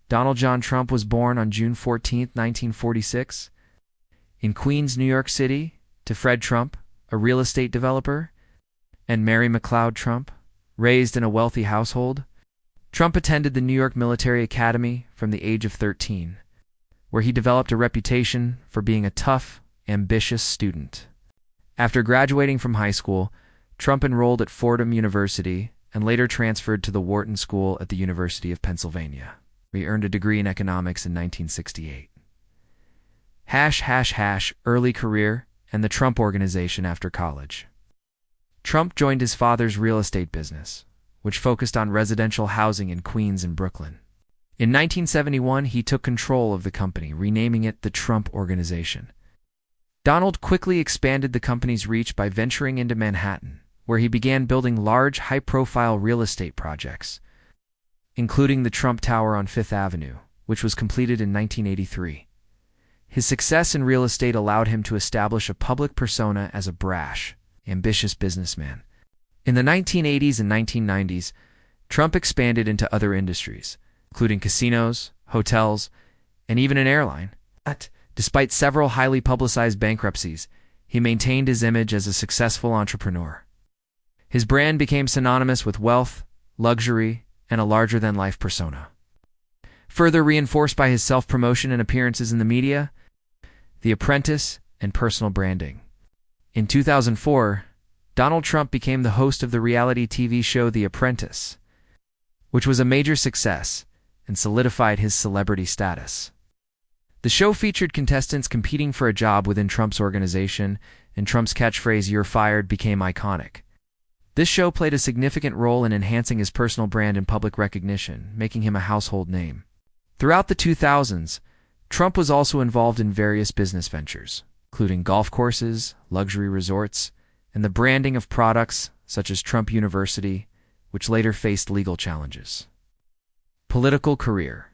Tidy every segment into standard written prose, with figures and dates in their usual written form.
Donald John Trump was born on June 14, 1946, in Queens, New York City, to Fred Trump, a real estate developer, and Mary McLeod Trump, raised in a wealthy household. Trump attended the New York Military Academy from the age of 13, where he developed a reputation for being a tough, ambitious student. After graduating from high school, Trump enrolled at Fordham University and later transferred to the Wharton School at the University of Pennsylvania. He earned a degree in economics in 1968. Early career and the Trump Organization after college. Trump joined his father's real estate business, which focused on residential housing in Queens and Brooklyn. In 1971, he took control of the company, renaming it the Trump Organization. Donald quickly expanded the company's reach by venturing into Manhattan, where he began building large, high-profile real estate projects, including the Trump Tower on Fifth Avenue, which was completed in 1983. His success in real estate allowed him to establish a public persona as a brash, ambitious businessman. In the 1980s and 1990s, Trump expanded into other industries, including casinos, hotels, and even an airline. But despite several highly publicized bankruptcies, he maintained his image as a successful entrepreneur. His brand became synonymous with wealth, luxury, and a larger-than-life persona. Further reinforced by his self-promotion and appearances in the media, The Apprentice, and personal branding. In 2004, Donald Trump became the host of the reality TV show The Apprentice, which was a major success and solidified his celebrity status. The show featured contestants competing for a job within Trump's organization, and Trump's catchphrase, "You're fired," became iconic. This show played a significant role in enhancing his personal brand and public recognition, making him a household name. Throughout the 2000s, Trump was also involved in various business ventures, including golf courses, luxury resorts, and the branding of products such as Trump University, which later faced legal challenges. Political career.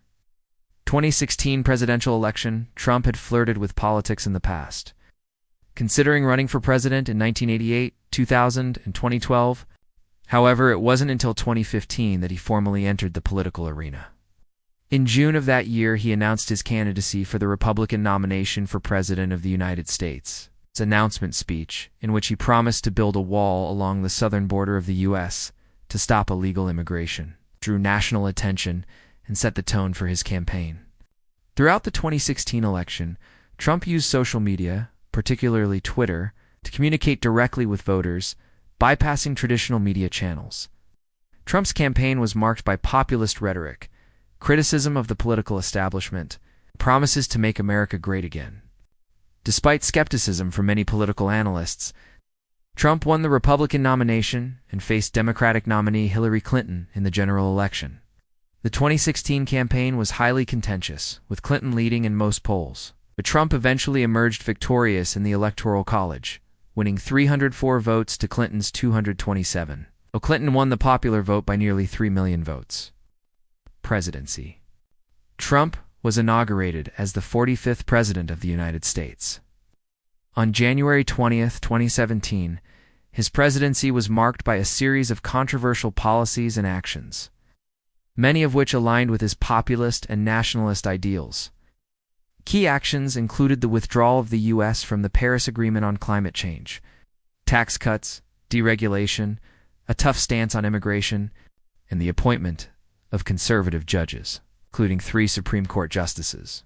2016 presidential election, Trump had flirted with politics in the past, considering running for president in 1988, 2000, and 2012. However, it wasn't until 2015 that he formally entered the political arena. In June of that year, he announced his candidacy for the Republican nomination for President of the United States. His announcement speech, in which he promised to build a wall along the southern border of the U.S. to stop illegal immigration, drew national attention and set the tone for his campaign. Throughout the 2016 election, Trump used social media, particularly Twitter, to communicate directly with voters, bypassing traditional media channels. Trump's campaign was marked by populist rhetoric, criticism of the political establishment, promises to make America great again. Despite skepticism from many political analysts, Trump won the Republican nomination and faced Democratic nominee Hillary Clinton in the general election. The 2016 campaign was highly contentious, with Clinton leading in most polls, but Trump eventually emerged victorious in the Electoral College, winning 304 votes to Clinton's 227, though Clinton won the popular vote by nearly 3 million votes. Presidency. Trump was inaugurated as the 45th President of the United States. On January 20, 2017, his presidency was marked by a series of controversial policies and actions, many of which aligned with his populist and nationalist ideals. Key actions included the withdrawal of the U.S. from the Paris Agreement on climate change, tax cuts, deregulation, a tough stance on immigration, and the appointment of conservative judges, including 3 Supreme Court justices,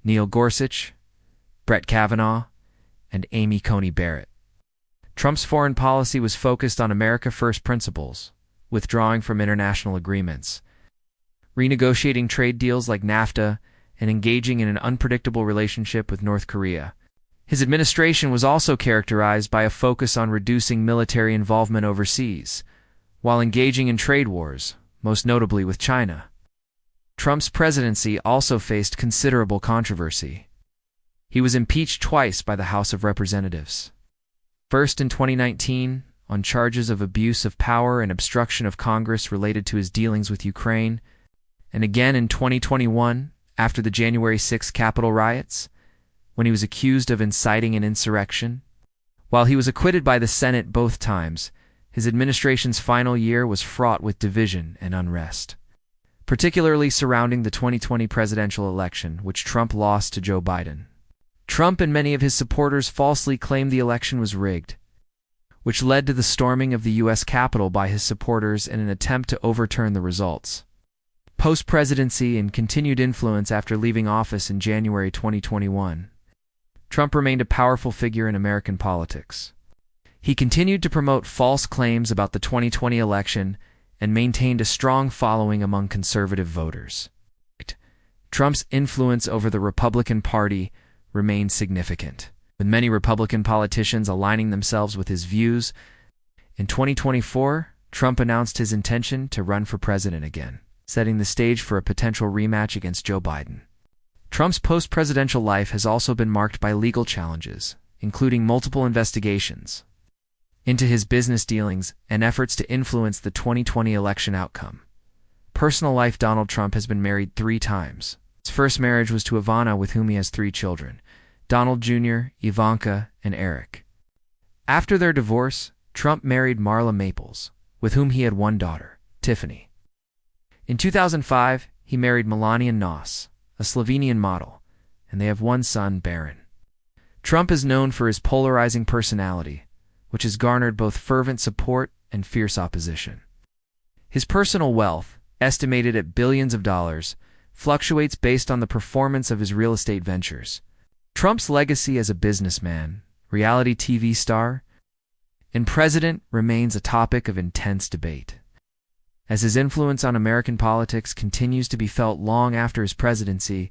Neil Gorsuch, Brett Kavanaugh, and Amy Coney Barrett. Trump's foreign policy was focused on America First principles, withdrawing from international agreements, renegotiating trade deals like NAFTA, and engaging in an unpredictable relationship with North Korea. His administration was also characterized by a focus on reducing military involvement overseas, while engaging in trade wars, most notably with China. Trump's presidency also faced considerable controversy. He was impeached twice by the House of Representatives. First in 2019, on charges of abuse of power and obstruction of Congress related to his dealings with Ukraine, and again in 2021, after the January 6 Capitol riots, when he was accused of inciting an insurrection. While he was acquitted by the Senate both times, his administration's final year was fraught with division and unrest. particularly surrounding the 2020 presidential election, which Trump lost to Joe Biden. Trump and many of his supporters falsely claimed the election was rigged, which led to the storming of the U.S. Capitol by his supporters in an attempt to overturn the results. Post-presidency and continued influence after leaving office in January 2021, Trump remained a powerful figure in American politics. He continued to promote false claims about the 2020 election and maintained a strong following among conservative voters. Trump's influence over the Republican Party remained significant, with many Republican politicians aligning themselves with his views. In 2024, Trump announced his intention to run for president again, setting the stage for a potential rematch against Joe Biden. Trump's post-presidential life has also been marked by legal challenges, including multiple investigations into his business dealings and efforts to influence the 2020 election outcome. Personal life: Donald Trump has been married 3 times. His first marriage was to Ivana, with whom he has 3 children, Donald Jr., Ivanka, and Eric. After their divorce, Trump married Marla Maples, with whom he had 1 daughter, Tiffany. In 2005, he married Melania Noss, a Slovenian model, and they have 1 son, Baron. Trump is known for his polarizing personality, which has garnered both fervent support and fierce opposition. His personal wealth, estimated at billions of dollars, fluctuates based on the performance of his real estate ventures. Trump's legacy as a businessman, reality TV star, and president remains a topic of intense debate, as his influence on American politics continues to be felt long after his presidency.